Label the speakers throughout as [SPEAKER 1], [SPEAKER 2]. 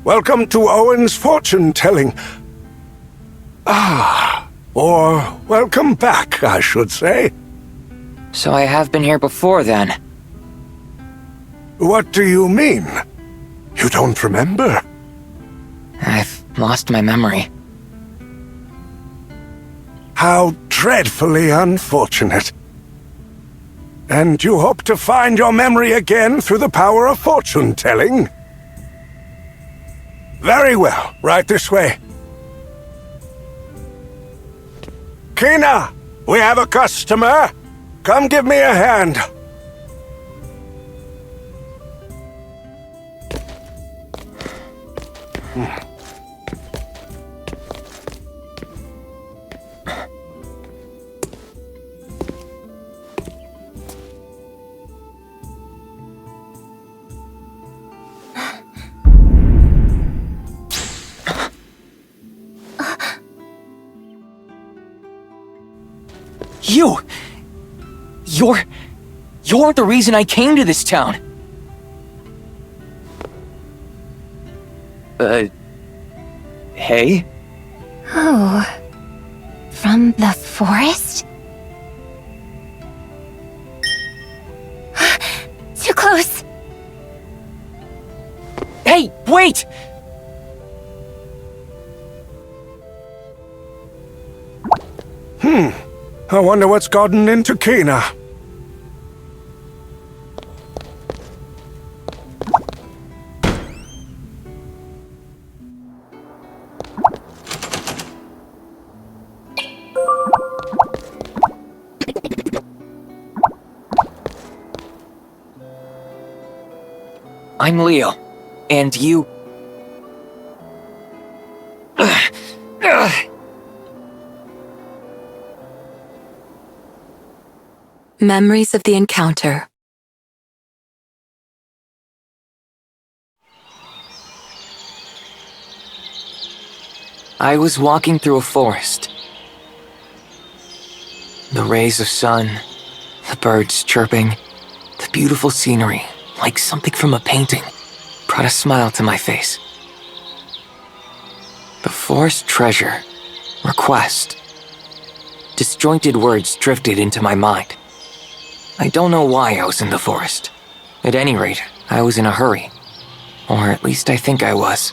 [SPEAKER 1] Welcome to Owen's fortune-telling. Or welcome back, I should say.
[SPEAKER 2] So I have been here before, then?
[SPEAKER 1] What do you mean? You don't remember?
[SPEAKER 2] I've lost my memory.
[SPEAKER 1] How dreadfully unfortunate. And you hope to find your memory again through the power of fortune-telling? Very well, right this way. Kina, we have a customer. Come give me a hand.
[SPEAKER 2] You're the reason I came to this town. Hey?
[SPEAKER 3] Oh, from the forest? Too close.
[SPEAKER 2] Hey, wait!
[SPEAKER 1] I wonder what's gotten into Kina.
[SPEAKER 2] I'm Leo, and you...
[SPEAKER 4] Memories of the encounter.
[SPEAKER 2] I was walking through a forest. The rays of sun, the birds chirping, the beautiful scenery, like something from a painting, brought a smile to my face. The forest treasure, request. Disjointed words drifted into my mind. I don't know why I was in the forest. At any rate, I was in a hurry. Or at least I think I was.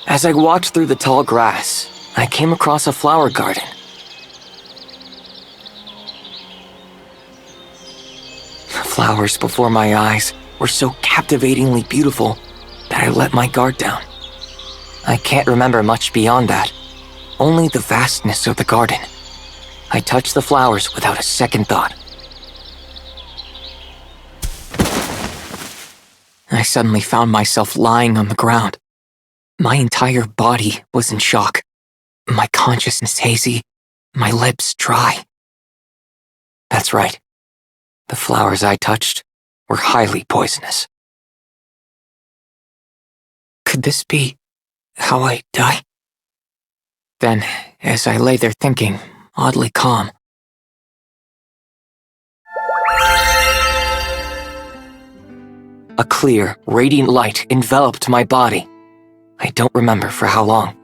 [SPEAKER 2] As I walked through the tall grass, I came across a flower garden. The flowers before my eyes were so captivatingly beautiful that I let my guard down. I can't remember much beyond that, only the vastness of the garden. I touched the flowers without a second thought. I suddenly found myself lying on the ground. My entire body was in shock, my consciousness hazy, my lips dry. That's right. The flowers I touched were highly poisonous. Could this be how I die? Then, as I lay there thinking, oddly calm, a clear, radiant light enveloped my body. I don't remember for how long.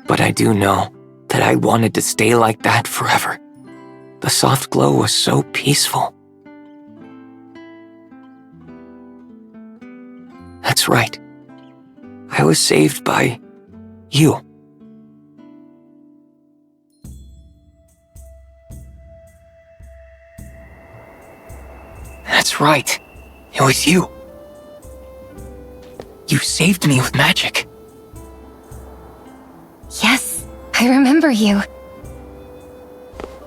[SPEAKER 2] But I do know that I wanted to stay like that forever. The soft glow was so peaceful. That's right. I was saved by you. That's right. It was you. You saved me with magic.
[SPEAKER 3] Yes, I remember you.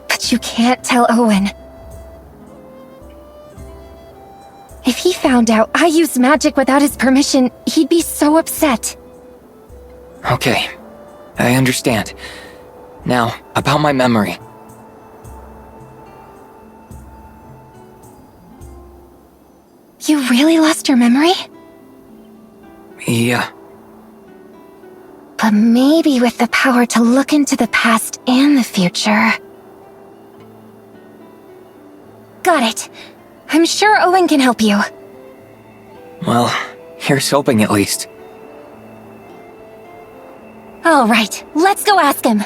[SPEAKER 3] But you can't tell Owen. If he found out I used magic without his permission, he'd be so upset.
[SPEAKER 2] Okay, I understand. Now, about my memory.
[SPEAKER 3] You really lost your memory?
[SPEAKER 2] Yeah.
[SPEAKER 3] But maybe with the power to look into the past and the future. Got it. I'm sure Owen can help you.
[SPEAKER 2] Well, here's hoping at least.
[SPEAKER 3] All right, let's go ask him.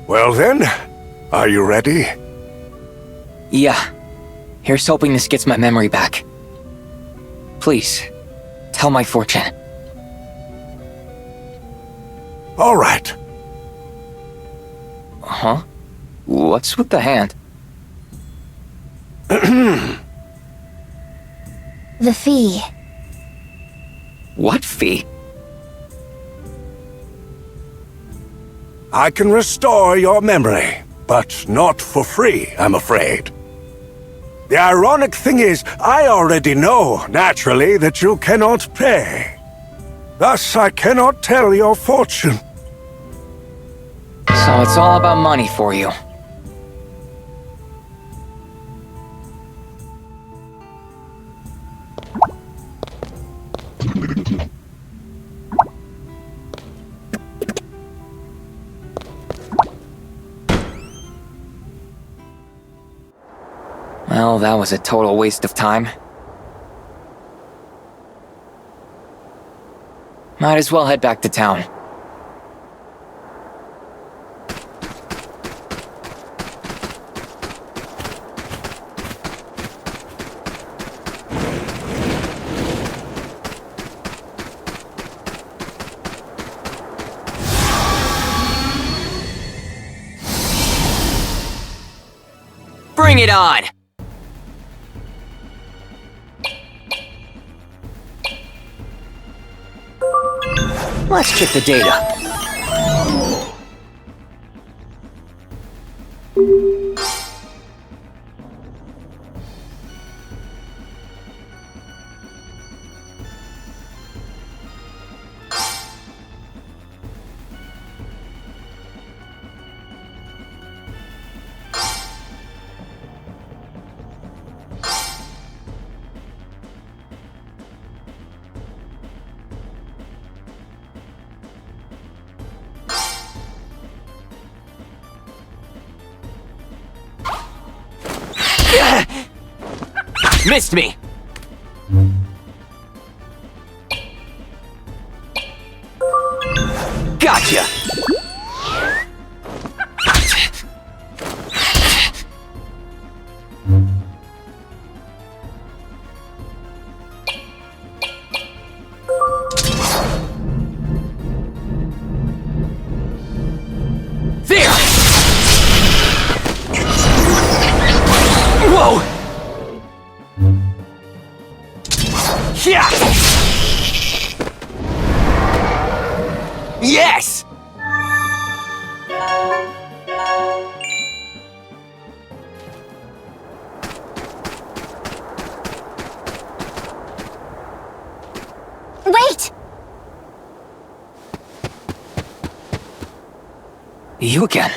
[SPEAKER 1] Well then, are you ready?
[SPEAKER 2] Yeah. Here's hoping this gets my memory back. Please, tell my fortune.
[SPEAKER 1] All right.
[SPEAKER 2] Huh? What's with the hand?
[SPEAKER 3] The fee.
[SPEAKER 2] What fee?
[SPEAKER 1] I can restore your memory, but not for free, I'm afraid. The ironic thing is, I already know, naturally, that you cannot pay. Thus, I cannot tell your fortune.
[SPEAKER 2] So it's all about money for you. Well, that was a total waste of time. Might as well head back to town. Bring it on! Let's check the data. Missed me! Gotcha! There! Whoa! Yeah! Yes!
[SPEAKER 3] Wait!
[SPEAKER 2] You again.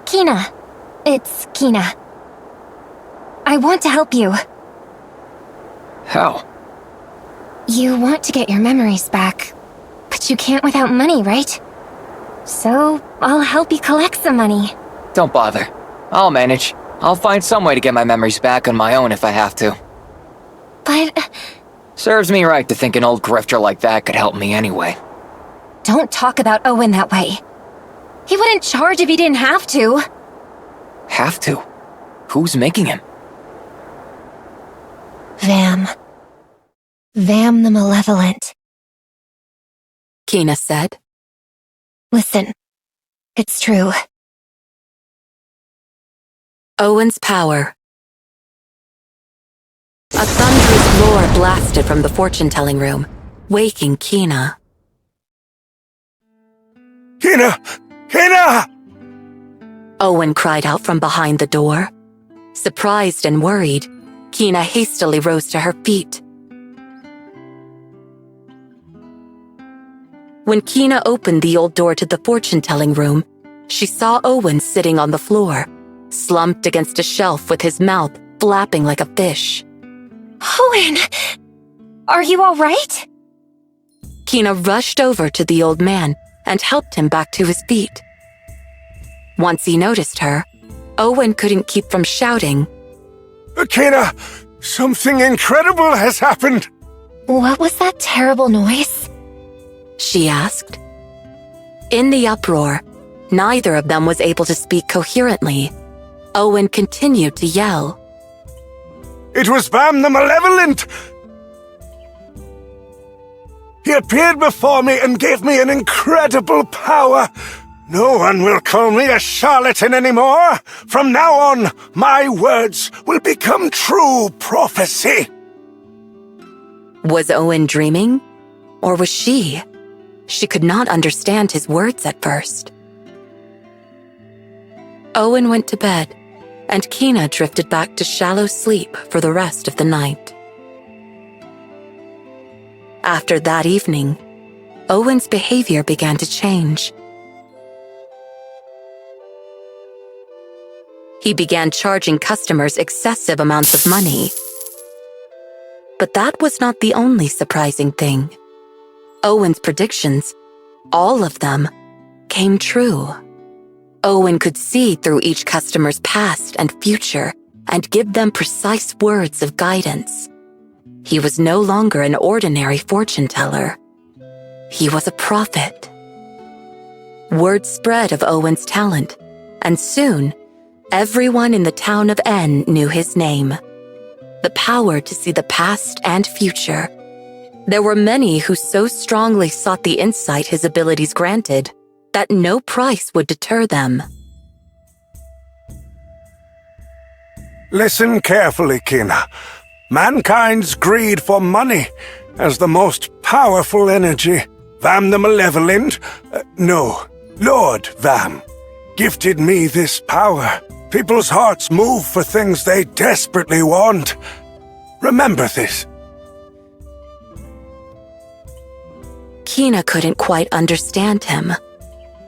[SPEAKER 3] Kina. It's Kina. I want to help you.
[SPEAKER 2] How?
[SPEAKER 3] You want to get your memories back, but you can't without money, right? So, I'll help you collect some money.
[SPEAKER 2] Don't bother. I'll manage. I'll find some way to get my memories back on my own if I have to.
[SPEAKER 3] But...
[SPEAKER 2] Serves me right to think an old grifter like that could help me anyway.
[SPEAKER 3] Don't talk about Owen that way. He wouldn't charge if he didn't have to.
[SPEAKER 2] Have to? Who's making him?
[SPEAKER 3] Vam. Vam the Malevolent.
[SPEAKER 4] Kina said.
[SPEAKER 3] Listen. It's true.
[SPEAKER 4] Owen's power. A thunderous roar blasted from the fortune-telling room, waking Kina.
[SPEAKER 1] Kina! Kina!
[SPEAKER 4] Owen cried out from behind the door. Surprised and worried, Kina hastily rose to her feet. When Kina opened the old door to the fortune-telling room, she saw Owen sitting on the floor, slumped against a shelf with his mouth flapping like a fish.
[SPEAKER 3] Owen! Are you all right?
[SPEAKER 4] Kina rushed over to the old man and helped him back to his feet. Once he noticed her, Owen couldn't keep from shouting,
[SPEAKER 1] Kina, something incredible has happened!
[SPEAKER 3] What was that terrible noise?
[SPEAKER 4] She asked. In the uproar, neither of them was able to speak coherently. Owen continued to yell.
[SPEAKER 1] It was Vam the Malevolent! He appeared before me and gave me an incredible power. No one will call me a charlatan anymore. From now on, my words will become true prophecy.
[SPEAKER 4] Was Owen dreaming? Or was she? She could not understand his words at first. Owen went to bed, and Kina drifted back to shallow sleep for the rest of the night. After that evening, Owen's behavior began to change. He began charging customers excessive amounts of money. But that was not the only surprising thing. Owen's predictions, all of them, came true. Owen could see through each customer's past and future and give them precise words of guidance. He was no longer an ordinary fortune teller. He was a prophet. Word spread of Owen's talent, and soon, everyone in the town of N knew his name. The power to see the past and future. There were many who so strongly sought the insight his abilities granted that no price would deter them.
[SPEAKER 1] Listen carefully, Kina. Mankind's greed for money as the most powerful energy, Vam the Malevolent, Lord Vam, gifted me this power. People's hearts move for things they desperately want. Remember this.
[SPEAKER 4] Kina couldn't quite understand him.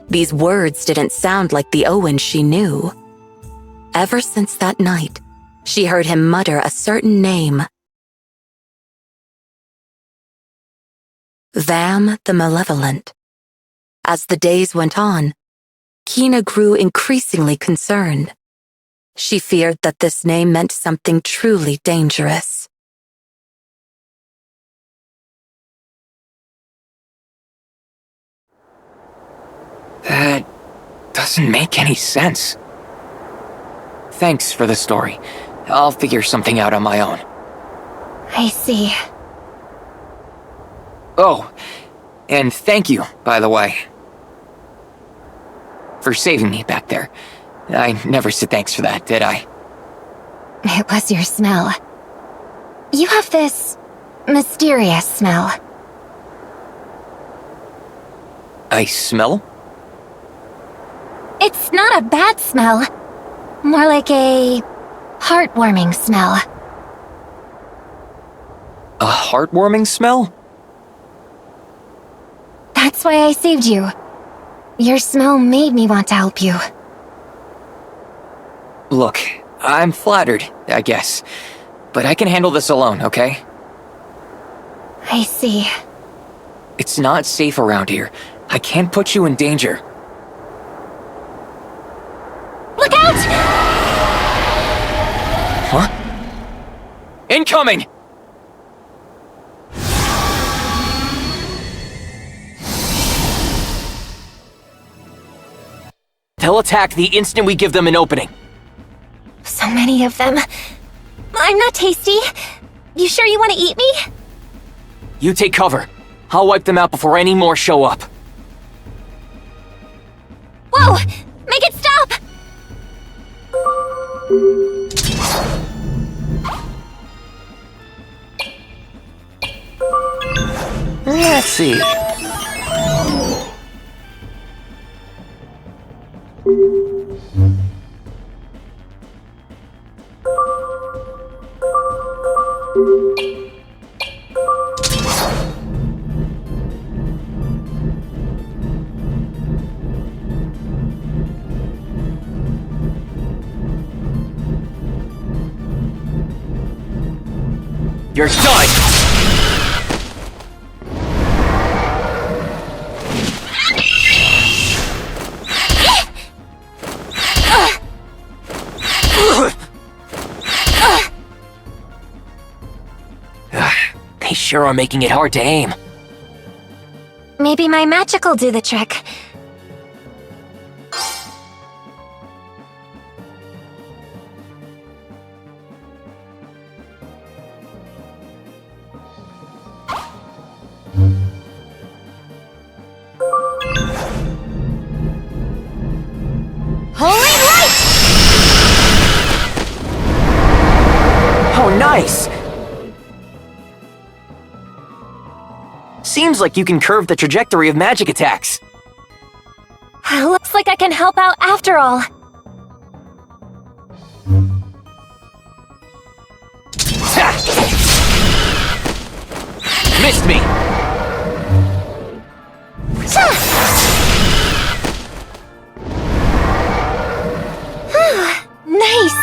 [SPEAKER 4] These words didn't sound like the Owen she knew. Ever since that night, she heard him mutter a certain name. Vam the Malevolent. As the days went on, Kina grew increasingly concerned. She feared that this name meant something truly dangerous.
[SPEAKER 2] That doesn't make any sense. Thanks for the story. I'll figure something out on my own.
[SPEAKER 3] I see.
[SPEAKER 2] Oh, and thank you, by the way, for saving me back there. I never said thanks for that, did I?
[SPEAKER 3] It was your smell. You have this mysterious smell.
[SPEAKER 2] I smell?
[SPEAKER 3] It's not a bad smell. More like a heartwarming smell.
[SPEAKER 2] A heartwarming smell?
[SPEAKER 3] That's why I saved you. Your smell made me want to help you.
[SPEAKER 2] Look, I'm flattered, I guess. But I can handle this alone, okay?
[SPEAKER 3] I see.
[SPEAKER 2] It's not safe around here. I can't put you in danger.
[SPEAKER 3] Look out!
[SPEAKER 2] Huh? Incoming! They'll attack the instant we give them an opening.
[SPEAKER 3] So many of them. I'm not tasty. You sure you want to eat me?
[SPEAKER 2] You take cover. I'll wipe them out before any more show up.
[SPEAKER 3] Whoa! Make it stop!
[SPEAKER 2] Let's see. You're done! They sure are making it hard to aim.
[SPEAKER 3] Maybe my magic will do the trick. Holy light!
[SPEAKER 2] Oh, nice! Seems like you can curve the trajectory of magic attacks.
[SPEAKER 3] Looks like I can help out after all.
[SPEAKER 2] Ha! Missed me!
[SPEAKER 3] Nice!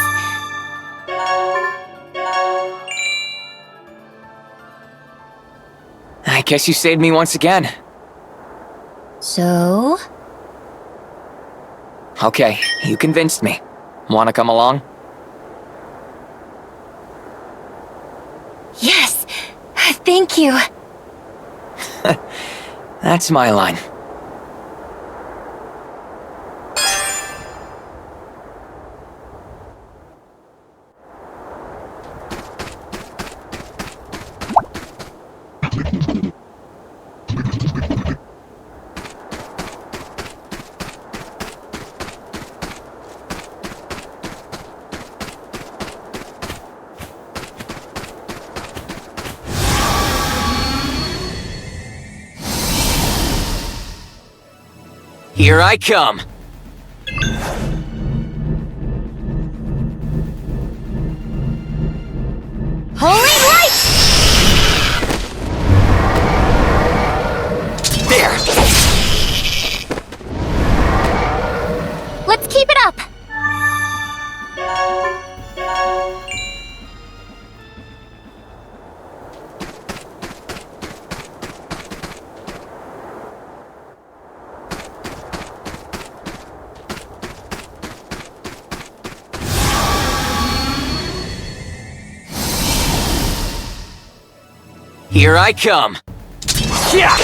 [SPEAKER 2] I guess you saved me once again.
[SPEAKER 3] So?
[SPEAKER 2] Okay, you convinced me. Wanna come along?
[SPEAKER 3] Yes! Thank you!
[SPEAKER 2] That's my line. Here I come!
[SPEAKER 3] Holy light!
[SPEAKER 2] There!
[SPEAKER 3] Let's keep it up!
[SPEAKER 2] Here I come! Yeah!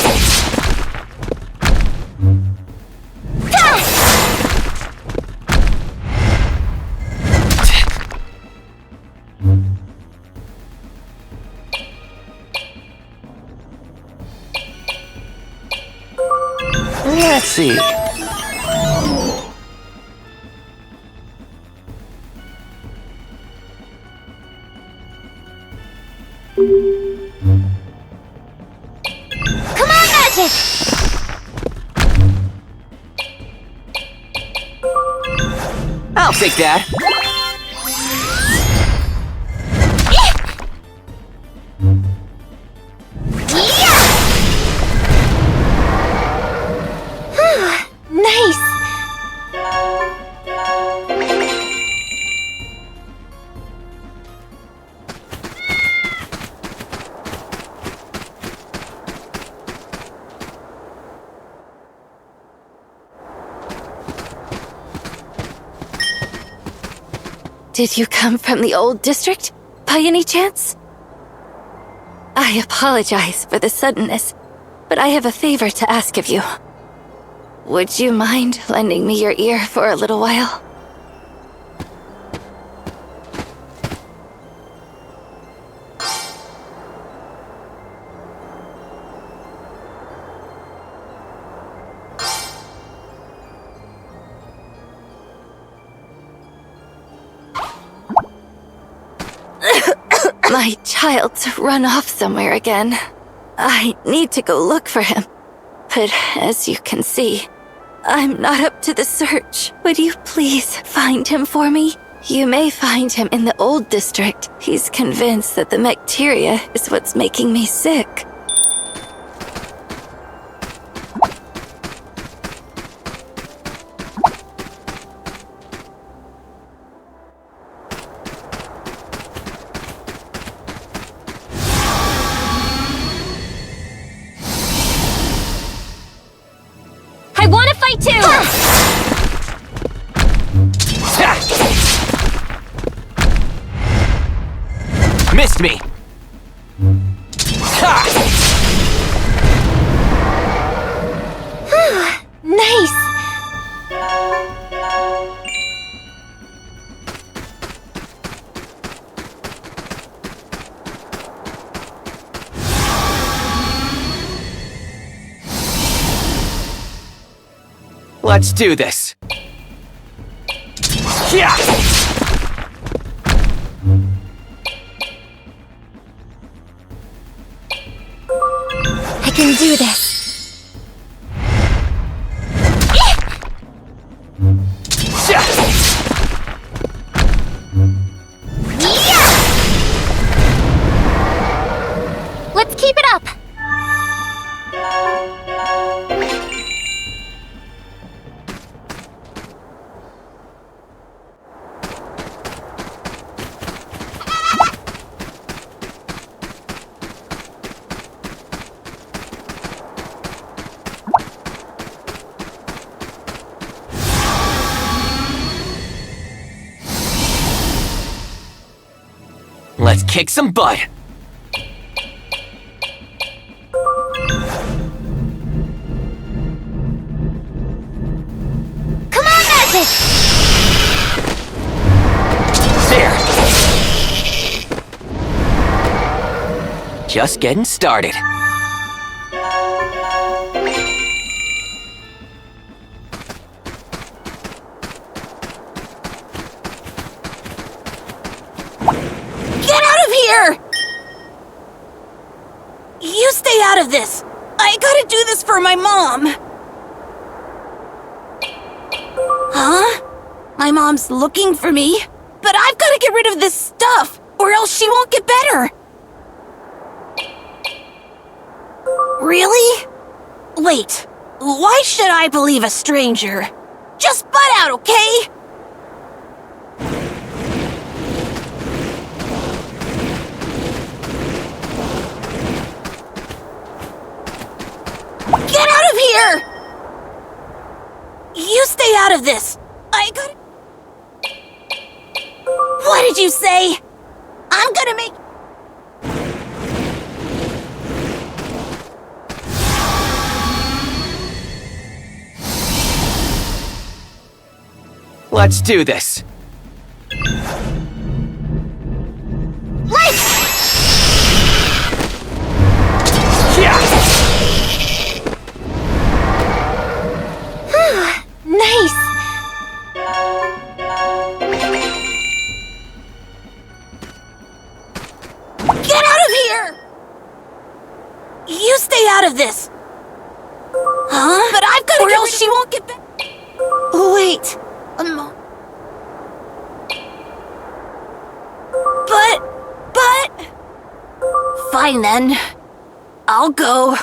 [SPEAKER 2] Let's see.
[SPEAKER 3] Come on, magic!
[SPEAKER 2] I'll take that.
[SPEAKER 3] Nice! Did you come from the old district, by any chance? I apologize for the suddenness, but I have a favor to ask of you. Would you mind lending me your ear for a little while? My child's run off somewhere again. I need to go look for him. But as you can see, I'm not up to the search. Would you please find him for me? You may find him in the old district. He's convinced that the bacteria is what's making me sick. Me too!
[SPEAKER 2] Missed me!
[SPEAKER 3] Nice!
[SPEAKER 2] Let's do this! Yeah!
[SPEAKER 3] I can do this. Let's keep it up.
[SPEAKER 2] Let's kick some butt!
[SPEAKER 3] Come on, Magic!
[SPEAKER 2] There! Just getting started.
[SPEAKER 5] Get out of here! You stay out of this! I gotta do this for my mom! Huh? My mom's looking for me, but I've gotta get rid of this stuff, or else she won't get better! Really? Wait, why should I believe a stranger? Just butt out, okay? Get out of here! You stay out of this! I gotta... What did you say? I'm gonna make...
[SPEAKER 2] Let's do this!
[SPEAKER 3] Nice!
[SPEAKER 5] Get out of here! You stay out of this! Huh? But I've gotta get else she won't get back... Wait... But... Fine then. I'll go.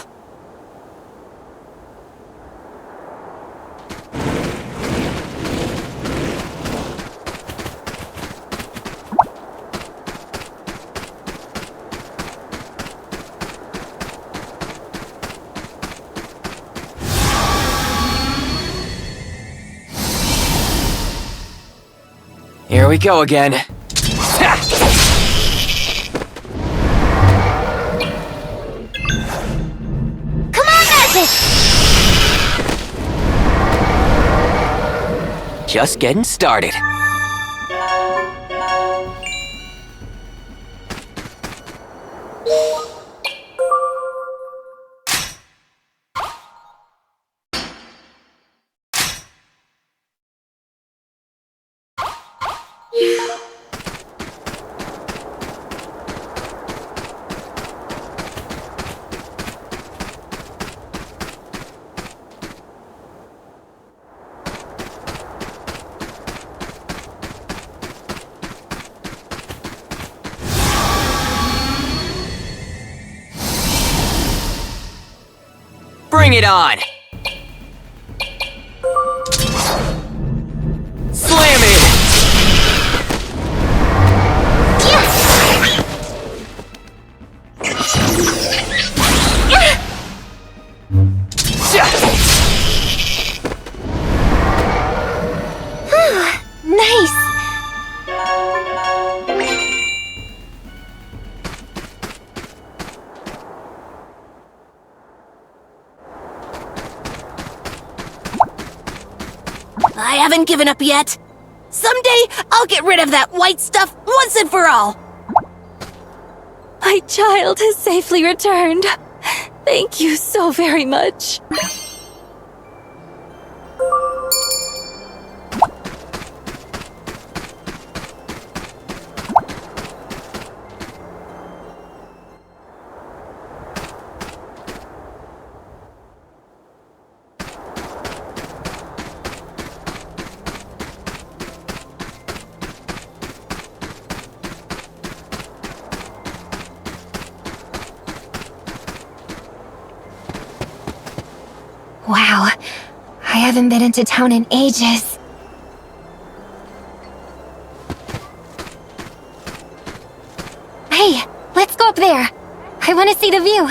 [SPEAKER 2] Here we go again.
[SPEAKER 3] Come on, Magic!
[SPEAKER 2] Just getting started. Bring it on! Slam it!
[SPEAKER 5] I haven't given up yet. Someday, I'll get rid of that white stuff once and for all.
[SPEAKER 3] My child has safely returned. Thank you so very much.
[SPEAKER 6] Wow, I haven't been into town in ages. Hey, let's go up there. I want to see the view.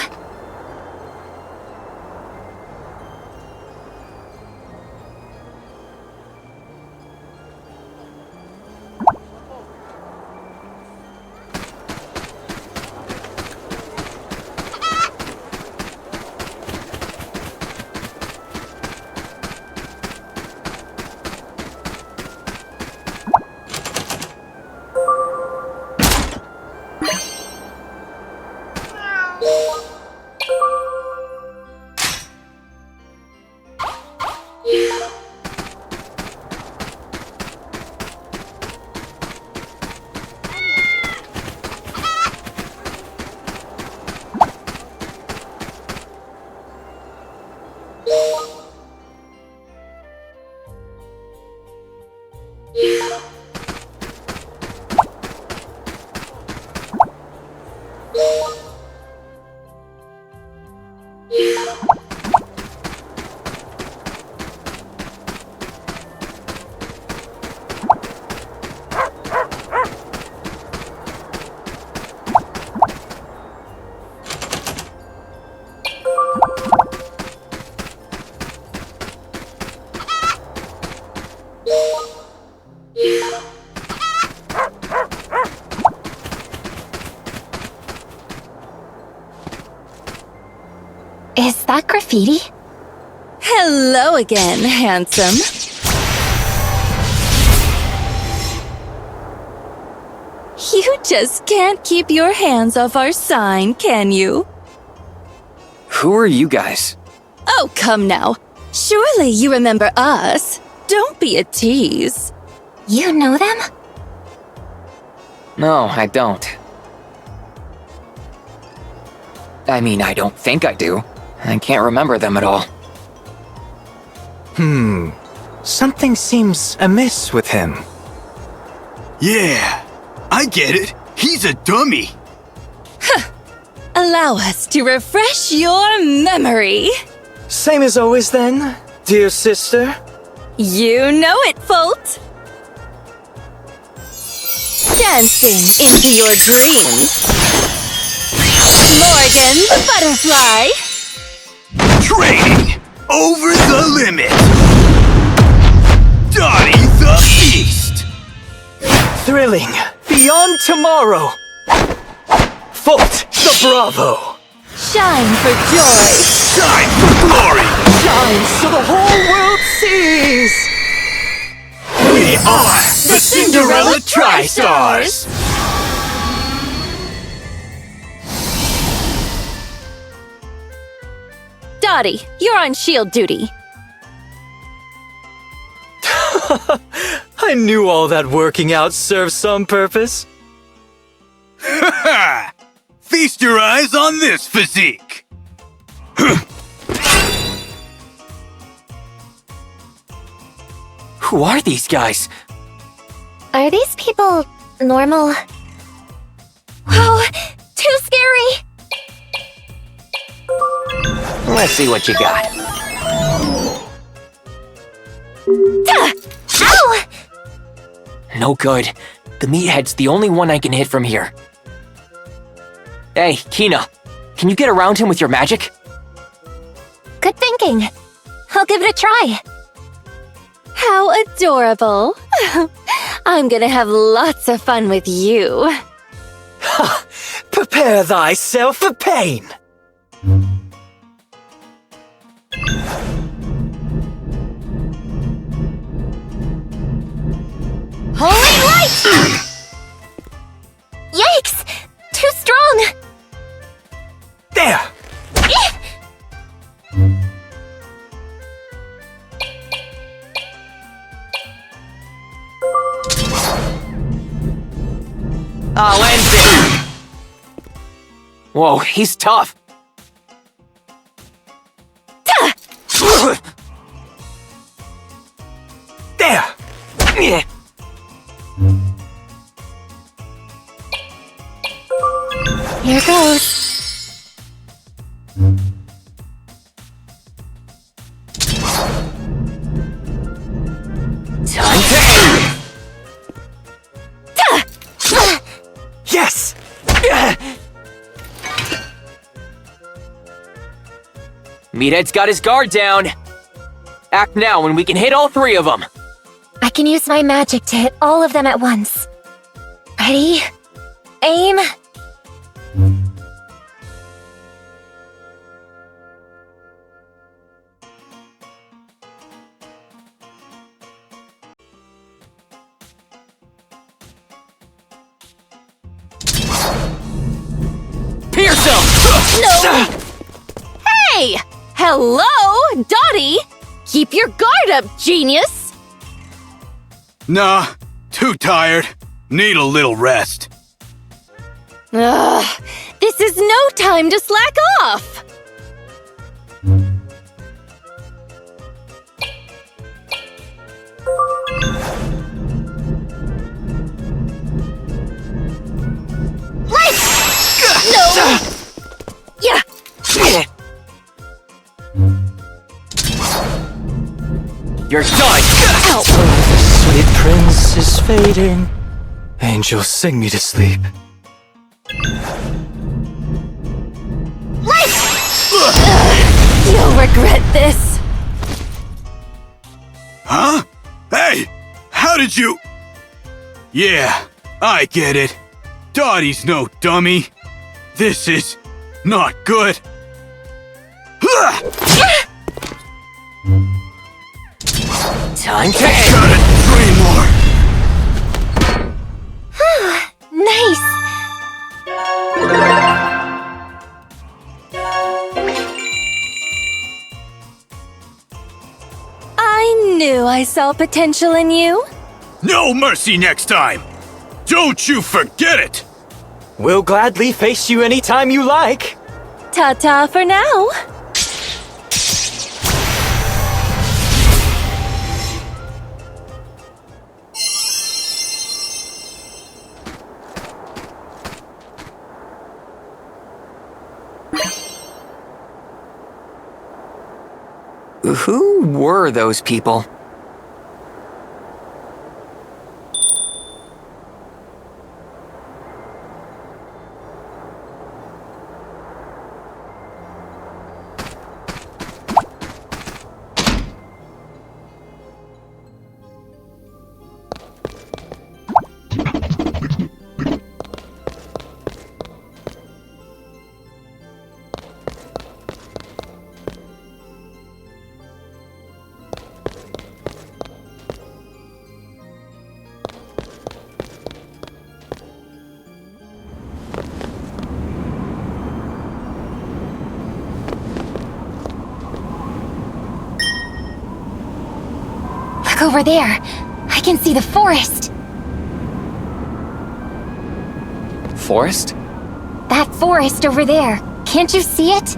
[SPEAKER 6] Is that graffiti?
[SPEAKER 3] Hello again, handsome. You just can't keep your hands off our sign, can you?
[SPEAKER 2] Who are you guys?
[SPEAKER 3] Oh, come now. Surely you remember us. Don't be a tease.
[SPEAKER 6] You know them?
[SPEAKER 2] No, I don't. I mean, I don't think I do. I can't remember them at all.
[SPEAKER 7] Something seems amiss with him.
[SPEAKER 8] Yeah, I get it. He's a dummy.
[SPEAKER 3] Allow us to refresh your memory.
[SPEAKER 7] Same as always then, dear sister.
[SPEAKER 3] You know it, Folt. Dancing into your dreams. Morgan the butterfly.
[SPEAKER 8] Training over the limit. Dottie the beast.
[SPEAKER 7] Thrilling, beyond tomorrow. Foot the Bravo.
[SPEAKER 3] Shine for joy.
[SPEAKER 8] Shine for glory.
[SPEAKER 7] Shine so the whole world sees.
[SPEAKER 8] We are the Cinderella Tri-Stars.
[SPEAKER 3] Dottie, you're on shield duty.
[SPEAKER 7] I knew all that working out served some purpose.
[SPEAKER 8] Ha! Feast your eyes on this physique.
[SPEAKER 2] Who are these guys?
[SPEAKER 6] Are these people normal? Oh, too scary!
[SPEAKER 2] Let's see what you got.
[SPEAKER 6] Ow!
[SPEAKER 2] No good. The meathead's the only one I can hit from here. Hey, Kina, can you get around him with your magic?
[SPEAKER 6] Good thinking. I'll give it a try.
[SPEAKER 3] How adorable. I'm gonna have lots of fun with you.
[SPEAKER 7] Prepare thyself for pain.
[SPEAKER 6] Yikes! Too strong!
[SPEAKER 7] There!
[SPEAKER 2] I'll end it! Whoa, he's tough.
[SPEAKER 7] There!
[SPEAKER 6] Here goes.
[SPEAKER 2] Time to end it!
[SPEAKER 7] Yes!
[SPEAKER 2] Meathead's got his guard down. Act now and we can hit all three of them.
[SPEAKER 6] I can use my magic to hit all of them at once. Ready? Aim.
[SPEAKER 2] Pierce him!
[SPEAKER 5] No! Hey! Hello, Dottie! Keep your guard up, genius!
[SPEAKER 8] Nah, too tired. Need a little rest.
[SPEAKER 5] Ugh, this is no time to slack off! No! Yeah!
[SPEAKER 2] You're done!
[SPEAKER 5] Ow!
[SPEAKER 7] Sweet prince is fading. Angels, sing me to sleep.
[SPEAKER 5] You'll regret this.
[SPEAKER 8] Huh? Hey! How did you... Yeah, I get it. Dottie's no dummy. This is not good.
[SPEAKER 2] Time to end
[SPEAKER 8] Gotta train more.
[SPEAKER 6] Nice!
[SPEAKER 5] I knew I saw potential in you.
[SPEAKER 8] No mercy next time. Don't you forget it.
[SPEAKER 7] We'll gladly face you anytime you like.
[SPEAKER 5] Ta-ta for now.
[SPEAKER 2] Who were those people?
[SPEAKER 6] Look over there. I can see the forest.
[SPEAKER 2] Forest?
[SPEAKER 6] That forest over there. Can't you see it?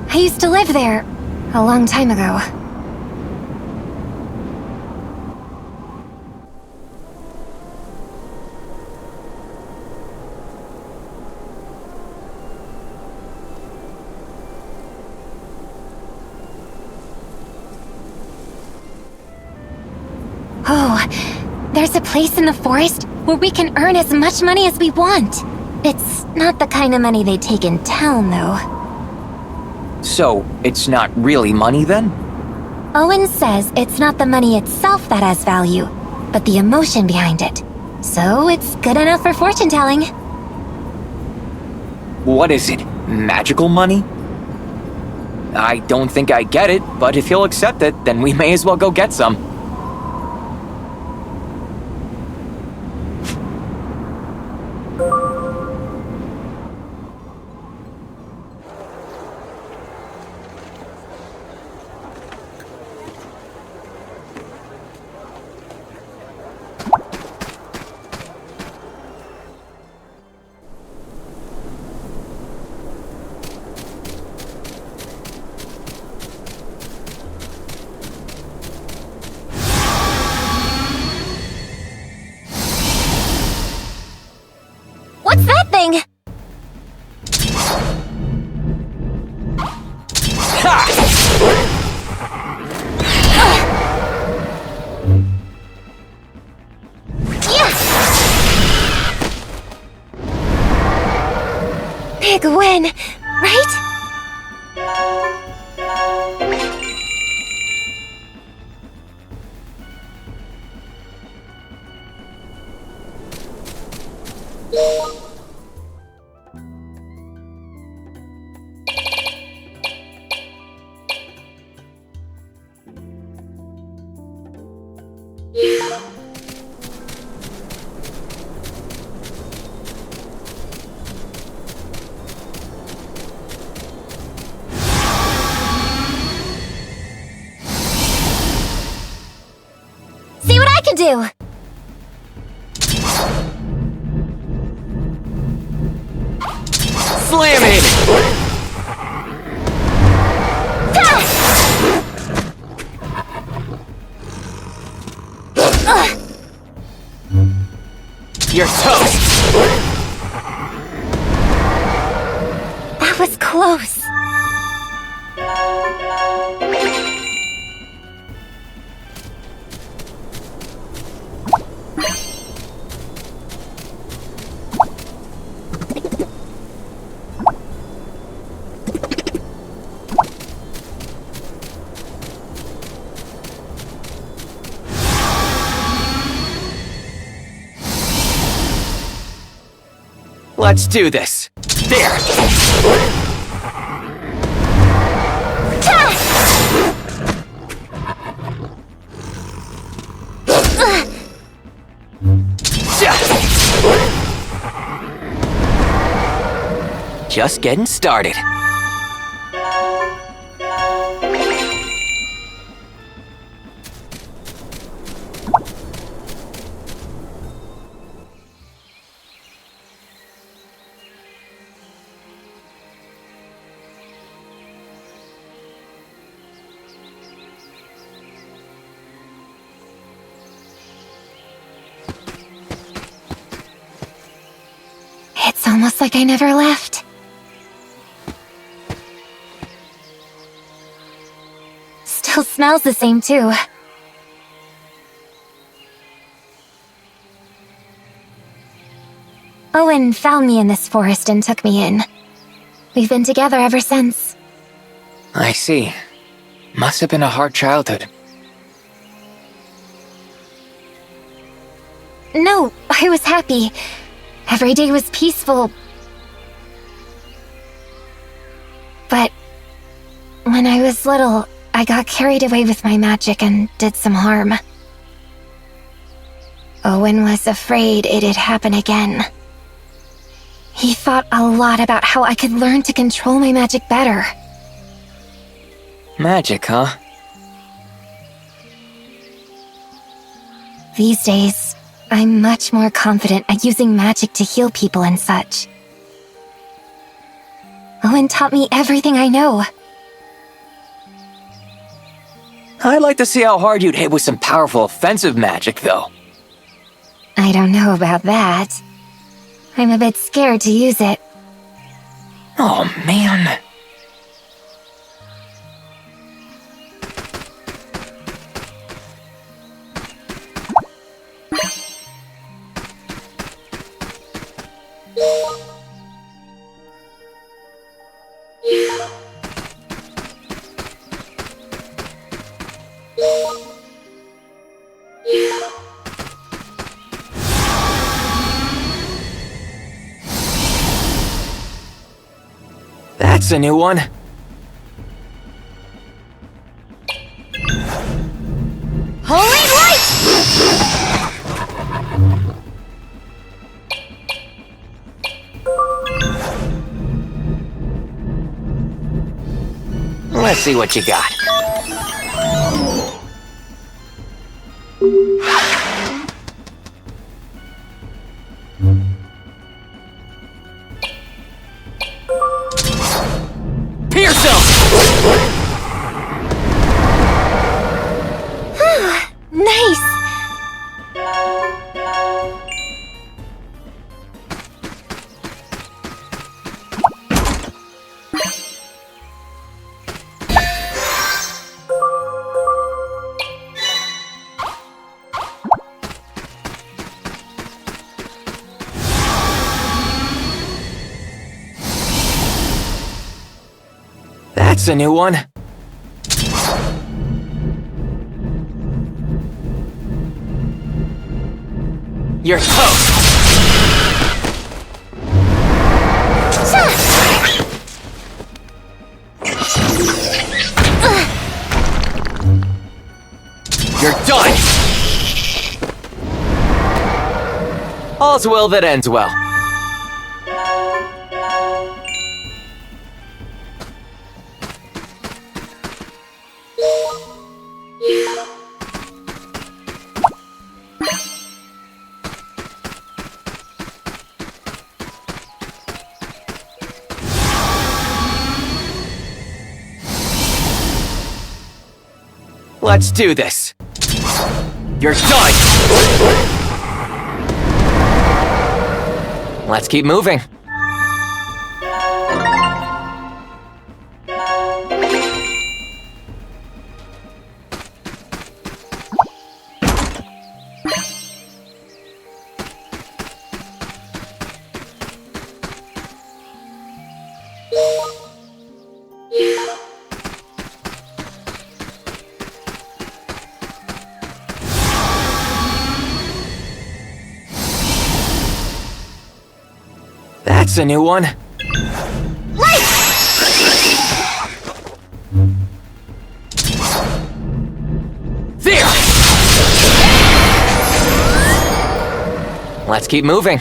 [SPEAKER 6] I used to live there a long time ago. Oh, there's a place in the forest where we can earn as much money as we want. It's not the kind of money they take in town, though.
[SPEAKER 2] So, it's not really money then?
[SPEAKER 6] Owen says it's not the money itself that has value, but the emotion behind it. So it's good enough for fortune-telling.
[SPEAKER 2] What is it? Magical money? I don't think I get it, but if he'll accept it, then we may as well go get some.
[SPEAKER 6] right? See what I can do!
[SPEAKER 2] Slam it! You're toast!
[SPEAKER 6] That was close.
[SPEAKER 2] Let's do this. There! Just getting started.
[SPEAKER 6] It's almost like I never left. Still smells the same, too. Owen found me in this forest and took me in. We've been together ever since.
[SPEAKER 2] I see. Must have been a hard childhood.
[SPEAKER 6] No, I was happy. Every day was peaceful. But when I was little, I got carried away with my magic and did some harm. Owen was afraid it'd happen again. He thought a lot about how I could learn to control my magic better.
[SPEAKER 2] Magic, huh?
[SPEAKER 6] These days, I'm much more confident at using magic to heal people and such. Owen taught me everything I know.
[SPEAKER 2] I'd like to see how hard you'd hit with some powerful offensive magic, though.
[SPEAKER 6] I don't know about that. I'm a bit scared to use it.
[SPEAKER 2] Oh, man. That's a new one.
[SPEAKER 5] Holy light!
[SPEAKER 2] Let's see what you got. Pierce him!
[SPEAKER 6] Nice!
[SPEAKER 2] That's a new one. You're toast! You're done! All's well that ends well. Let's do this. You're done! Let's keep moving. That's a new one. There! Let's keep moving.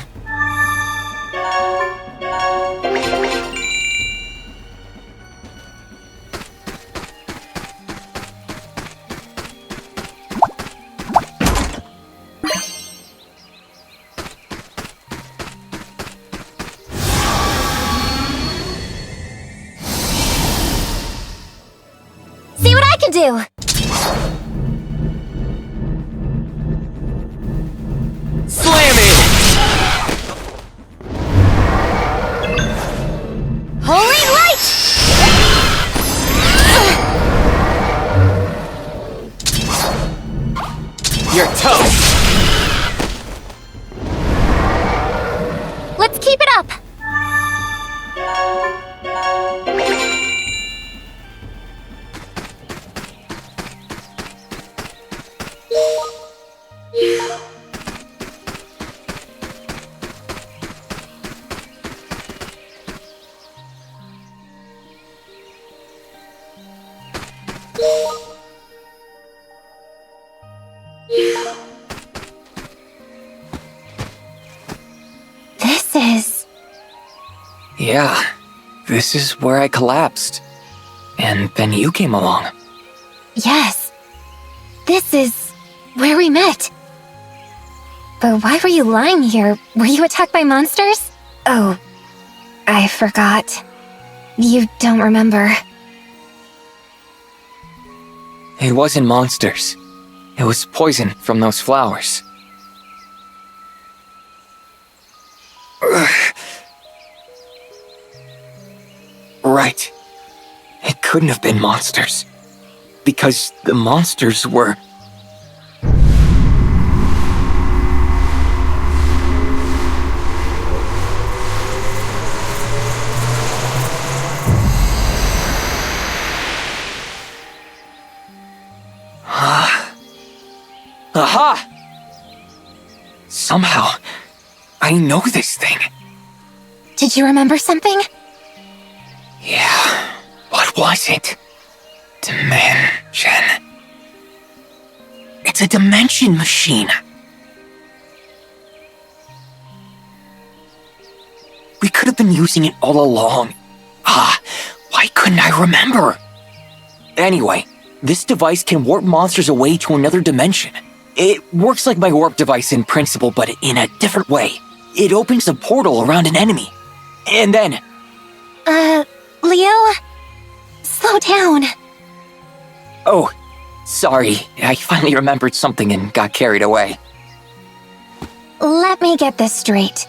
[SPEAKER 6] See what I can do!
[SPEAKER 2] Slam it!
[SPEAKER 6] Holy light!
[SPEAKER 2] You're toast!
[SPEAKER 6] Let's keep it up! This is...
[SPEAKER 2] Yeah, this is where I collapsed. And then you came along.
[SPEAKER 6] Yes. This is... where we met. But why were you lying here? Were you attacked by monsters? Oh, I forgot. You don't remember.
[SPEAKER 2] It wasn't monsters. It was poison from those flowers. Right. It couldn't have been monsters. Because the monsters were... Aha! Somehow, I know this thing.
[SPEAKER 6] Did you remember something?
[SPEAKER 2] Yeah, what was it? Dimension. It's a dimension machine. We could have been using it all along. Why couldn't I remember? Anyway, this device can warp monsters away to another dimension. It works like my warp device in principle, but in a different way. It opens a portal around an enemy. And then...
[SPEAKER 6] Leo? Slow down.
[SPEAKER 2] Oh, sorry. I finally remembered something and got carried away.
[SPEAKER 6] Let me get this straight.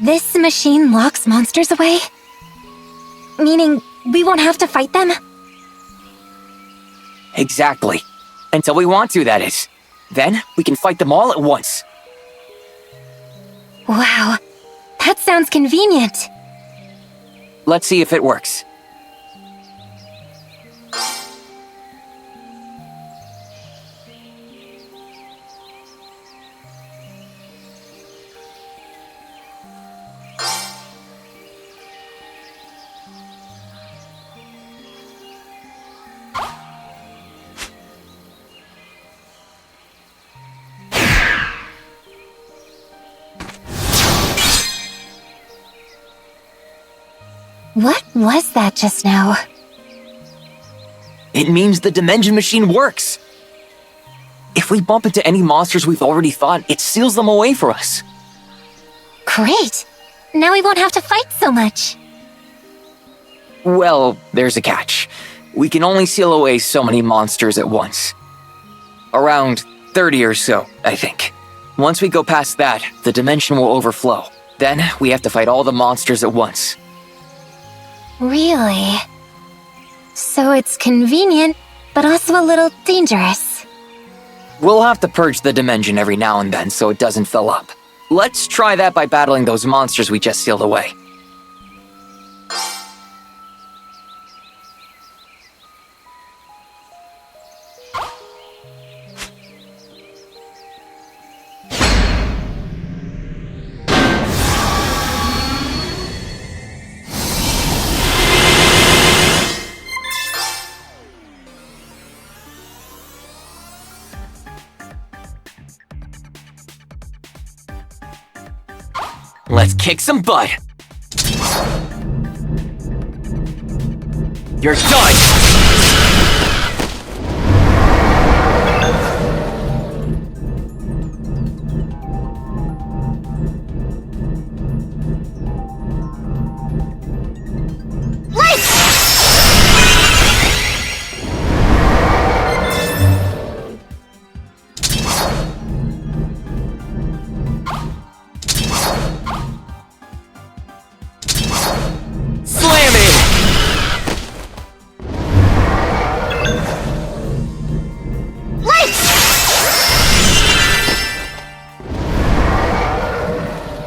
[SPEAKER 6] This machine locks monsters away? Meaning, we won't have to fight them?
[SPEAKER 2] Exactly. Until we want to, that is. Then, we can fight them all at once.
[SPEAKER 6] Wow, that sounds convenient.
[SPEAKER 2] Let's see if it works.
[SPEAKER 6] What was that just now?
[SPEAKER 2] It means the dimension machine works. If we bump into any monsters we've already fought, it seals them away for us.
[SPEAKER 6] Great! Now we won't have to fight so much.
[SPEAKER 2] Well, there's a catch. We can only seal away so many monsters at once. Around 30 or so, I think. Once we go past that, the dimension will overflow. Then we have to fight all the monsters at once.
[SPEAKER 6] Really? So it's convenient, but also a little dangerous.
[SPEAKER 2] We'll have to purge the dimension every now and then so it doesn't fill up. Let's try that by battling those monsters we just sealed away. Let's kick some butt! You're done!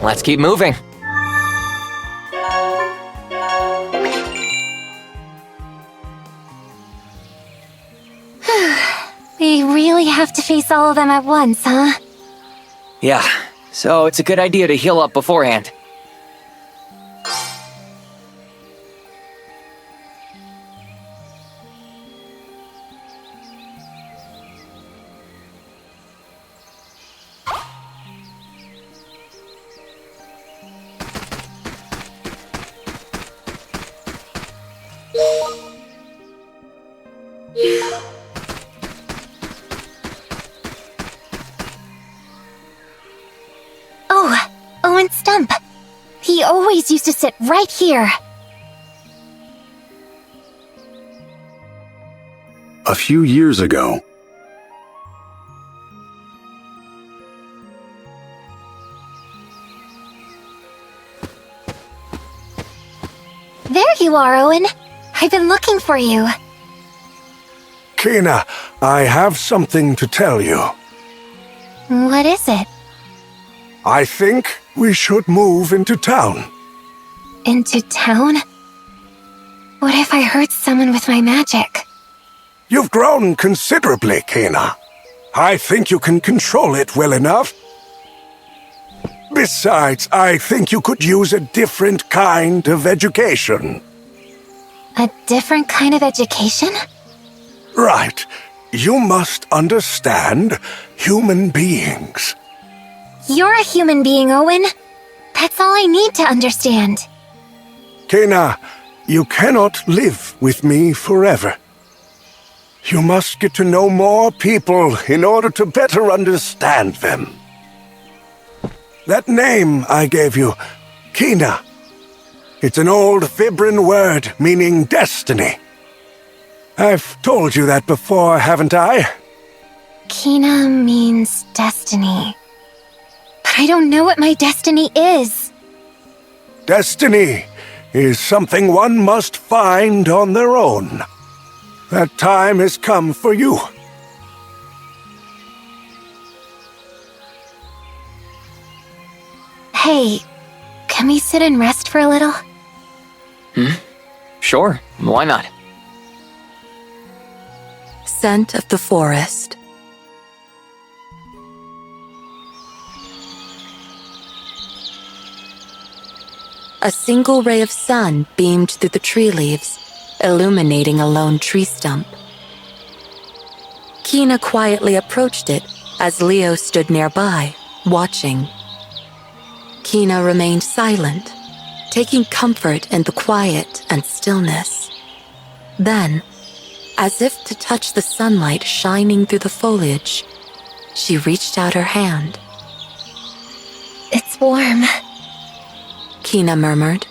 [SPEAKER 2] Let's keep moving.
[SPEAKER 6] We really have to face all of them at once, huh?
[SPEAKER 2] Yeah, so it's a good idea to heal up beforehand.
[SPEAKER 6] Oh, Owen Stump. He always used to sit right here.
[SPEAKER 1] A few years ago,
[SPEAKER 6] There you are, Owen. I've been looking for you.
[SPEAKER 1] Kena, I have something to tell you.
[SPEAKER 6] What is it?
[SPEAKER 1] I think we should move into town.
[SPEAKER 6] Into town? What if I hurt someone with my magic?
[SPEAKER 1] You've grown considerably, Kena. I think you can control it well enough. Besides, I think you could use a different kind of education.
[SPEAKER 6] A different kind of education?
[SPEAKER 1] Right. You must understand human beings.
[SPEAKER 6] You're a human being, Owen. That's all I need to understand.
[SPEAKER 1] Kena, you cannot live with me forever. You must get to know more people in order to better understand them. That name I gave you, Kena, it's an old Vibran word meaning destiny. I've told you that before, haven't I?
[SPEAKER 6] Kena means destiny. But I don't know what my destiny is.
[SPEAKER 1] Destiny is something one must find on their own. That time has come for you.
[SPEAKER 6] Hey, can we sit and rest for a little?
[SPEAKER 2] Sure, why not?
[SPEAKER 4] Scent of the forest. A single ray of sun beamed through the tree leaves, illuminating a lone tree stump. Kena quietly approached it as Leo stood nearby, watching. Kena remained silent, taking comfort in the quiet and stillness. Then, as if to touch the sunlight shining through the foliage, she reached out her hand.
[SPEAKER 6] It's warm.
[SPEAKER 4] Kina murmured.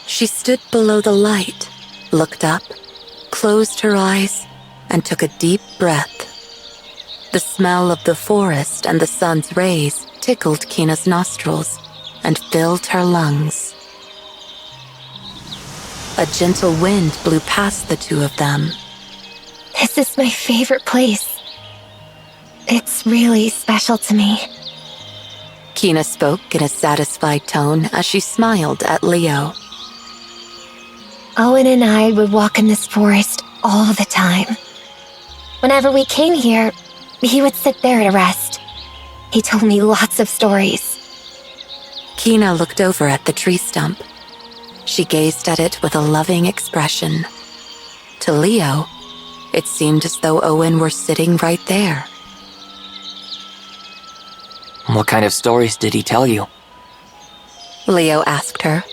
[SPEAKER 4] She stood below the light, looked up, closed her eyes, and took a deep breath. The smell of the forest and the sun's rays tickled Kina's nostrils and filled her lungs. A gentle wind blew past the two of them.
[SPEAKER 6] This is my favorite place. It's really special to me.
[SPEAKER 4] Kina spoke in a satisfied tone as she smiled at Leo.
[SPEAKER 6] Owen and I would walk in this forest all the time. Whenever we came here, he would sit there to rest. He told me lots of stories.
[SPEAKER 4] Kina looked over at the tree stump. She gazed at it with a loving expression. To Leo, it seemed as though Owen were sitting right there.
[SPEAKER 2] What kind of stories did he tell you?
[SPEAKER 4] Leo asked her.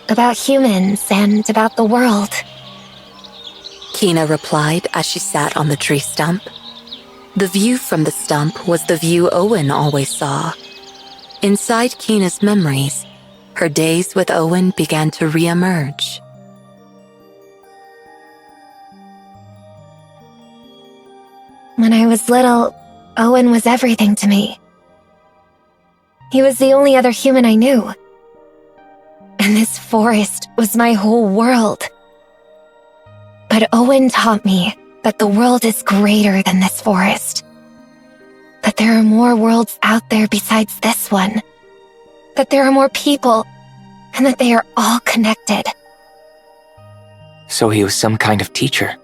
[SPEAKER 6] About humans and about the world.
[SPEAKER 4] Kina replied as she sat on the tree stump. The view from the stump was the view Owen always saw. Inside Kina's memories, her days with Owen began to re-emerge.
[SPEAKER 6] When I was little, Owen was everything to me. He was the only other human I knew. And this forest was my whole world. But Owen taught me that the world is greater than this forest. That there are more worlds out there besides this one. That there are more people, and that they are all connected.
[SPEAKER 2] So he was some kind of teacher.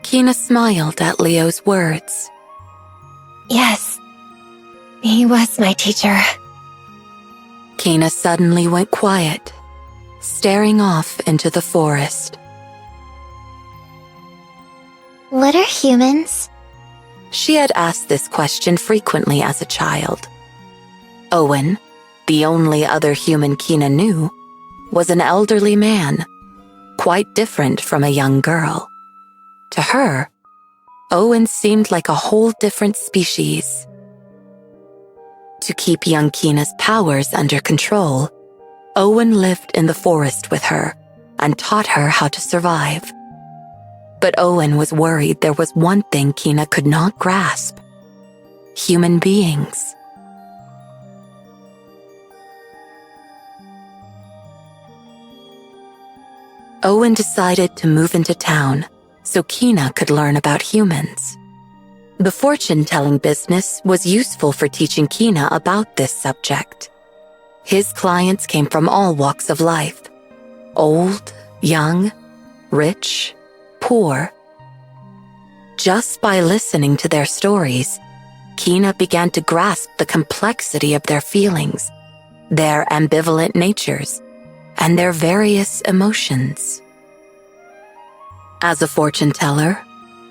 [SPEAKER 4] Kina smiled at Leo's words.
[SPEAKER 6] Yes, he was my teacher.
[SPEAKER 4] Kina suddenly went quiet, staring off into the forest.
[SPEAKER 6] What are humans?
[SPEAKER 4] She had asked this question frequently as a child. Owen, the only other human Kina knew, was an elderly man, quite different from a young girl. To her, Owen seemed like a whole different species. To keep young Kina's powers under control, Owen lived in the forest with her and taught her how to survive. But Owen was worried there was one thing Kina could not grasp: human beings. Owen decided to move into town so Kina could learn about humans. The fortune-telling business was useful for teaching Kina about this subject. His clients came from all walks of life: old, young, rich, poor. Just by listening to their stories, Kina began to grasp the complexity of their feelings, their ambivalent natures, and their various emotions. As a fortune teller,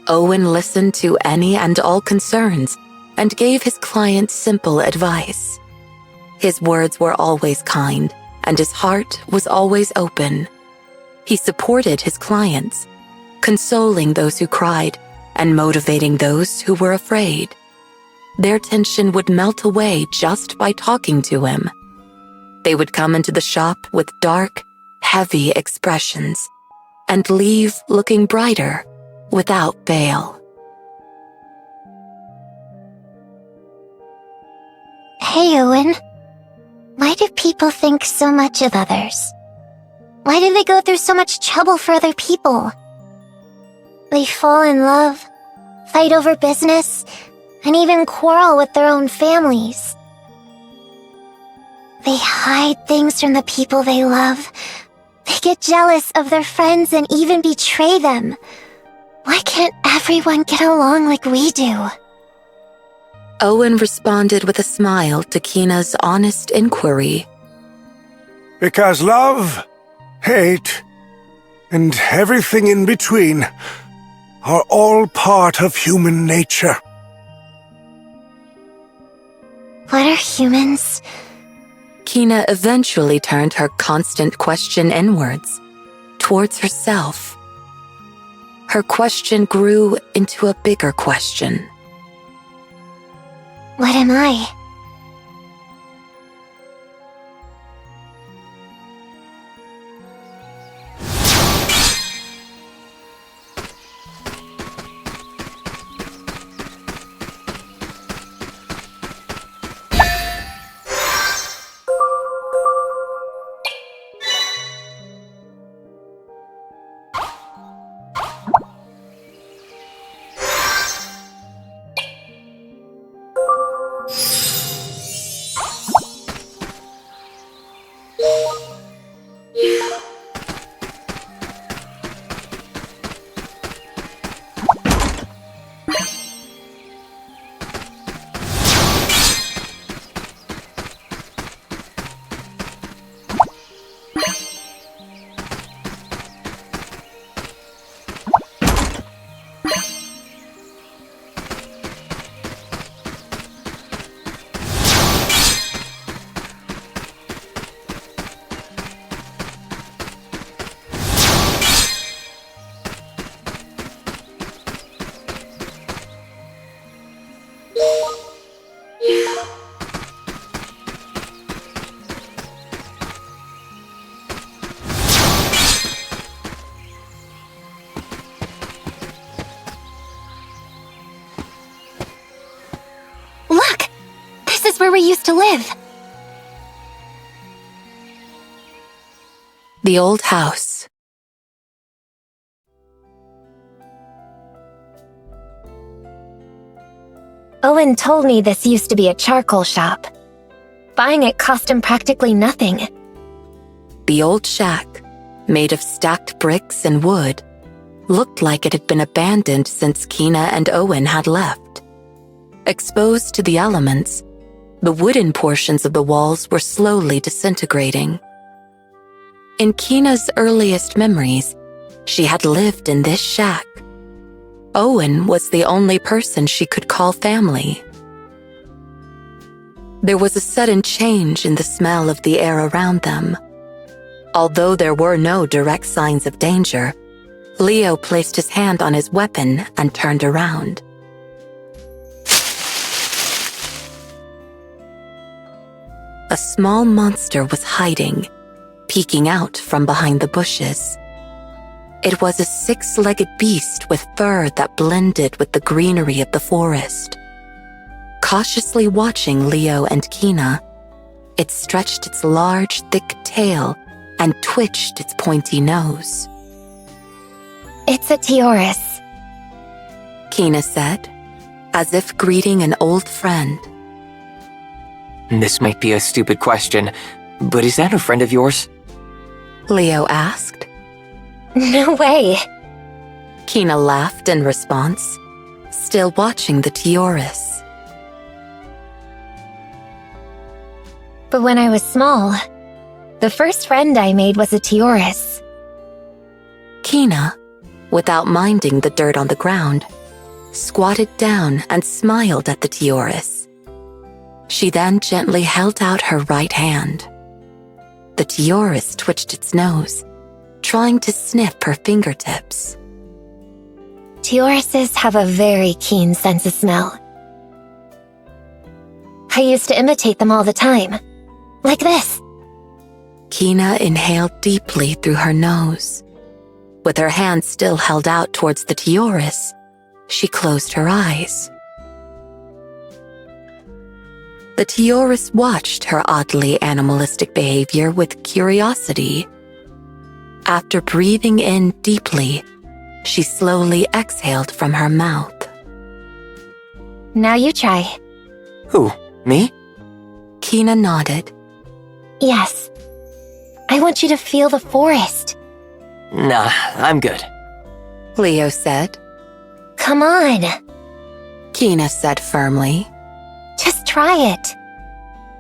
[SPEAKER 4] Owen listened to any and all concerns and gave his clients simple advice. His words were always kind, and his heart was always open. He supported his clients, consoling those who cried and motivating those who were afraid. Their tension would melt away just by talking to him. They would come into the shop with dark, heavy expressions and leave looking brighter without fail.
[SPEAKER 6] Hey, Owen. Why do people think so much of others? Why do they go through so much trouble for other people? They fall in love, fight over business, and even quarrel with their own families. They hide things from the people they love. They get jealous of their friends and even betray them. Why can't everyone get along like we do?
[SPEAKER 4] Owen responded with a smile to Kina's honest inquiry.
[SPEAKER 1] Because love, hate, and everything in between are all part of human nature.
[SPEAKER 6] What are humans?
[SPEAKER 4] Kina eventually turned her constant question inwards, towards herself. Her question grew into a bigger question.
[SPEAKER 6] What am I? Look! This is where we used to live.
[SPEAKER 4] The old house.
[SPEAKER 6] Owen told me this used to be a charcoal shop. Buying it cost him practically nothing.
[SPEAKER 4] The old shack, made of stacked bricks and wood, looked like it had been abandoned since Kina and Owen had left. Exposed to the elements, the wooden portions of the walls were slowly disintegrating. In Kina's earliest memories, she had lived in this shack. Owen was the only person she could call family. There was a sudden change in the smell of the air around them. Although there were no direct signs of danger, Leo placed his hand on his weapon and turned around. A small monster was hiding, peeking out from behind the bushes. It was a six-legged beast with fur that blended with the greenery of the forest. Cautiously watching Leo and Kina, it stretched its large, thick tail and twitched its pointy nose.
[SPEAKER 6] It's a Tiorus.
[SPEAKER 4] Kina said, as if greeting an old friend.
[SPEAKER 2] This might be a stupid question, but is that a friend of yours?
[SPEAKER 4] Leo asked.
[SPEAKER 6] No way.
[SPEAKER 4] Kina laughed in response, still watching the Tiorus.
[SPEAKER 6] But when I was small, the first friend I made was a Tiorus.
[SPEAKER 4] Kina, without minding the dirt on the ground, squatted down and smiled at the Tiorus. She then gently held out her right hand. The Tiorus twitched its nose, trying to sniff her fingertips.
[SPEAKER 6] Tioruses have a very keen sense of smell. I used to imitate them all the time. Like this.
[SPEAKER 4] Kina inhaled deeply through her nose. With her hand still held out towards the Tiorus, she closed her eyes. The Tiorus watched her oddly animalistic behavior with curiosity. After breathing in deeply, she slowly exhaled from her mouth.
[SPEAKER 6] Now you try.
[SPEAKER 2] Who, me?
[SPEAKER 4] Kina nodded.
[SPEAKER 6] Yes. I want you to feel the forest.
[SPEAKER 2] Nah, I'm good.
[SPEAKER 4] Leo said.
[SPEAKER 6] Come on.
[SPEAKER 4] Kina said firmly.
[SPEAKER 6] Just try it.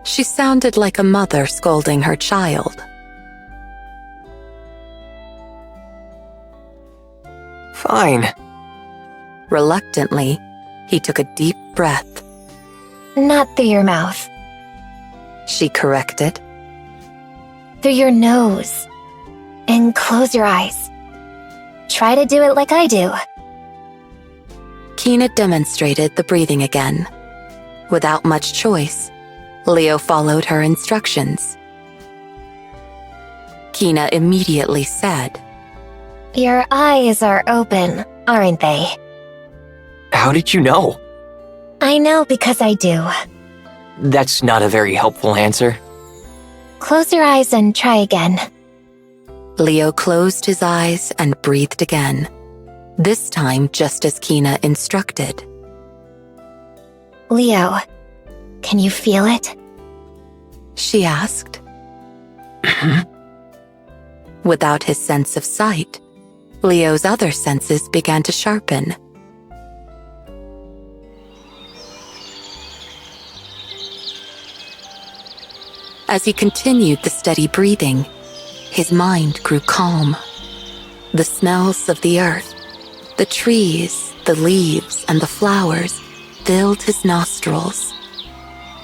[SPEAKER 4] She sounded like a mother scolding her child.
[SPEAKER 2] Fine.
[SPEAKER 4] Reluctantly, he took a deep breath.
[SPEAKER 6] Not through your mouth.
[SPEAKER 4] She corrected.
[SPEAKER 6] through your nose. And close your eyes. Try to do it like I do.
[SPEAKER 4] Kina demonstrated the breathing again. Without much choice, Leo followed her instructions. Kina immediately said,
[SPEAKER 6] Your eyes are open, aren't they?
[SPEAKER 2] How did you know?
[SPEAKER 6] I know because I do.
[SPEAKER 2] That's not a very helpful answer.
[SPEAKER 6] Close your eyes and try again.
[SPEAKER 4] Leo closed his eyes and breathed again, this time just as Kina instructed.
[SPEAKER 6] Leo, can you feel it?
[SPEAKER 4] She asked. Without his sense of sight, Leo's other senses began to sharpen. As he continued the steady breathing, his mind grew calm. The smells of the earth, the trees, the leaves, and the flowers filled his nostrils.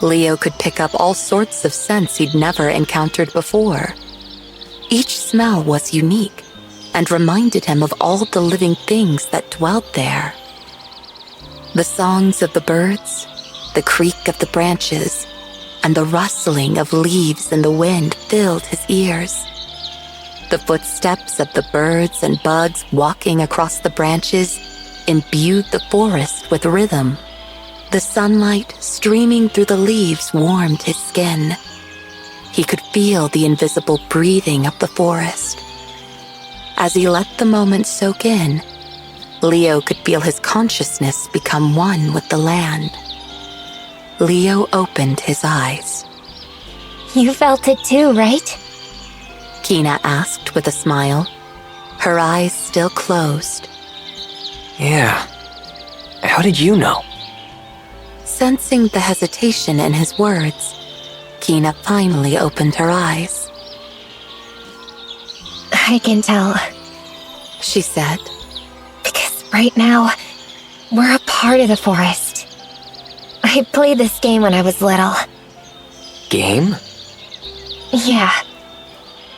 [SPEAKER 4] Leo could pick up all sorts of scents he'd never encountered before. Each smell was unique and reminded him of all the living things that dwelt there. The songs of the birds, the creak of the branches, and the rustling of leaves in the wind filled his ears. The footsteps of the birds and bugs walking across the branches imbued the forest with rhythm. The sunlight streaming through the leaves warmed his skin. He could feel the invisible breathing of the forest. As he let the moment soak in, Leo could feel his consciousness become one with the land. Leo opened his eyes.
[SPEAKER 6] You felt it too, right?
[SPEAKER 4] Kina asked with a smile, her eyes still closed.
[SPEAKER 2] Yeah. How did you know?
[SPEAKER 4] Sensing the hesitation in his words, Kina finally opened her eyes.
[SPEAKER 6] I can tell.
[SPEAKER 4] She said,
[SPEAKER 6] Because right now, we're a part of the forest. I played this game when I was little.
[SPEAKER 2] Game?
[SPEAKER 6] Yeah.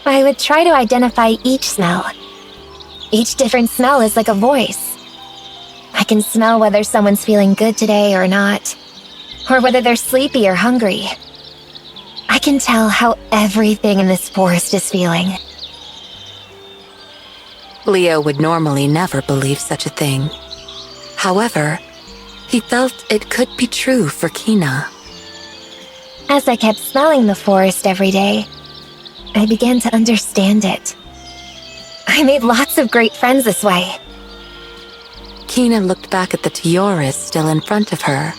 [SPEAKER 6] I would try to identify each smell. Each different smell is like a voice. I can smell whether someone's feeling good today or not, or whether they're sleepy or hungry. I can tell how everything in this forest is feeling.
[SPEAKER 4] Leo would normally never believe such a thing. However, he felt it could be true for Kina.
[SPEAKER 6] As I kept smelling the forest every day, I began to understand it. I made lots of great friends this way.
[SPEAKER 4] Kina looked back at the Tioris still in front of her.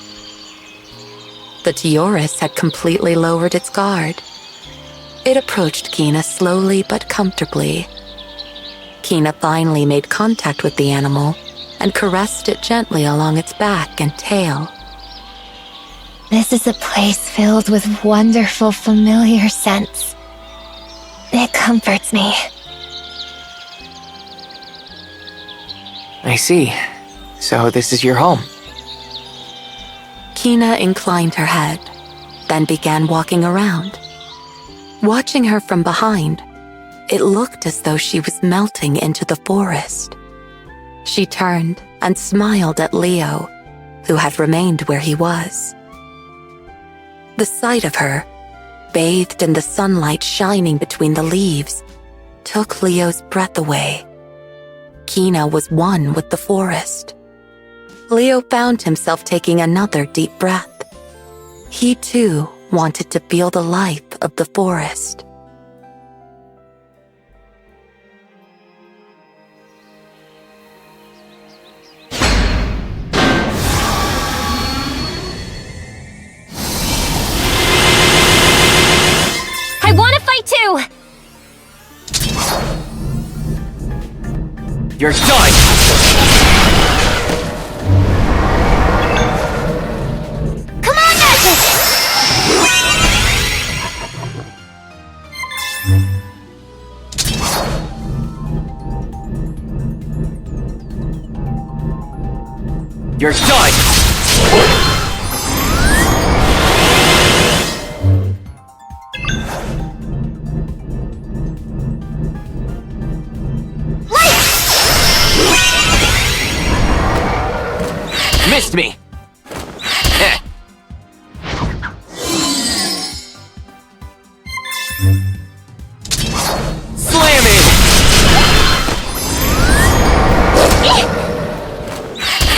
[SPEAKER 4] The Tioris had completely lowered its guard. It approached Kina slowly but comfortably. Kina finally made contact with the animal and caressed it gently along its back and tail.
[SPEAKER 6] This is a place filled with wonderful, familiar scents. It comforts me.
[SPEAKER 2] I see. So this is your home.
[SPEAKER 4] Kina inclined her head, then began walking around. Watching her from behind, it looked as though she was melting into the forest. She turned and smiled at Leo, who had remained where he was. The sight of her, bathed in the sunlight shining between the leaves, took Leo's breath away. Kina was one with the forest. Leo found himself taking another deep breath. He too wanted to feel the life of the forest.
[SPEAKER 6] I want to fight too!
[SPEAKER 2] You're done!
[SPEAKER 6] Come on, Magic!
[SPEAKER 2] You're done! missed me! Eh. Slam it!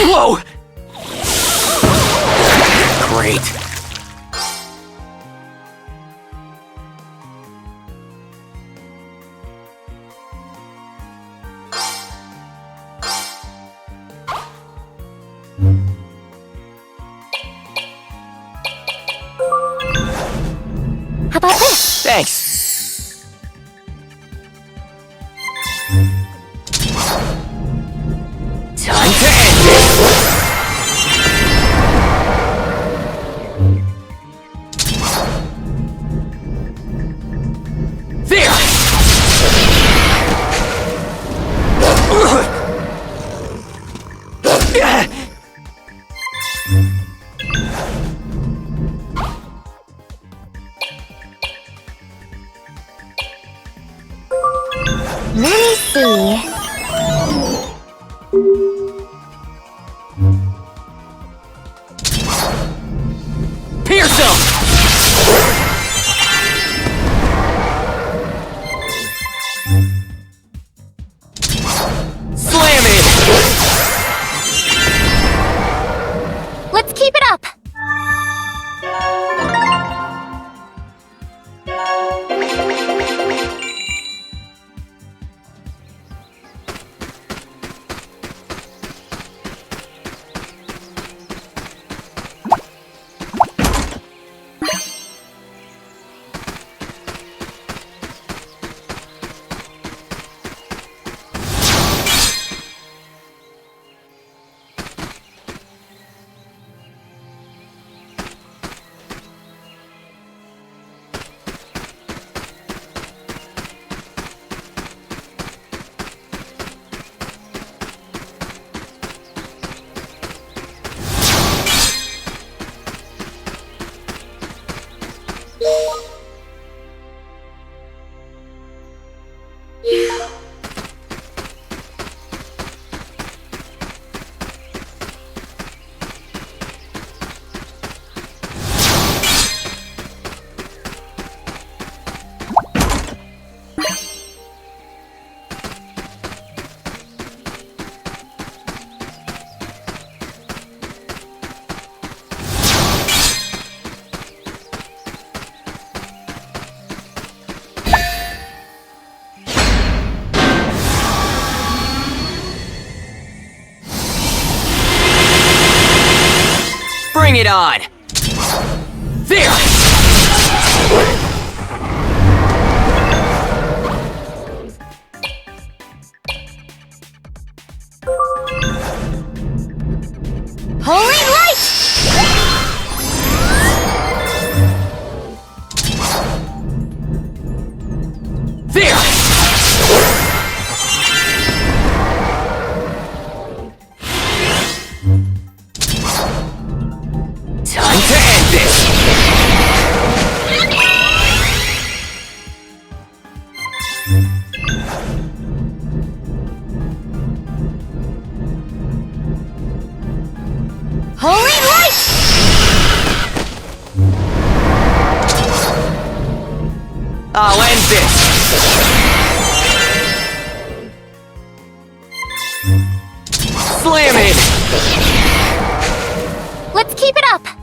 [SPEAKER 2] Whoa! Great.
[SPEAKER 6] How about this?
[SPEAKER 2] Thanks. Time to end this! There!
[SPEAKER 6] Let me see.
[SPEAKER 2] Pierce him! Slam it!
[SPEAKER 6] Let's keep it up.
[SPEAKER 2] Bring it on! There!
[SPEAKER 6] Holy light!
[SPEAKER 2] There! Time to end this!
[SPEAKER 6] Holy light!
[SPEAKER 2] I'll end this! Slam it!
[SPEAKER 6] Let's keep it up.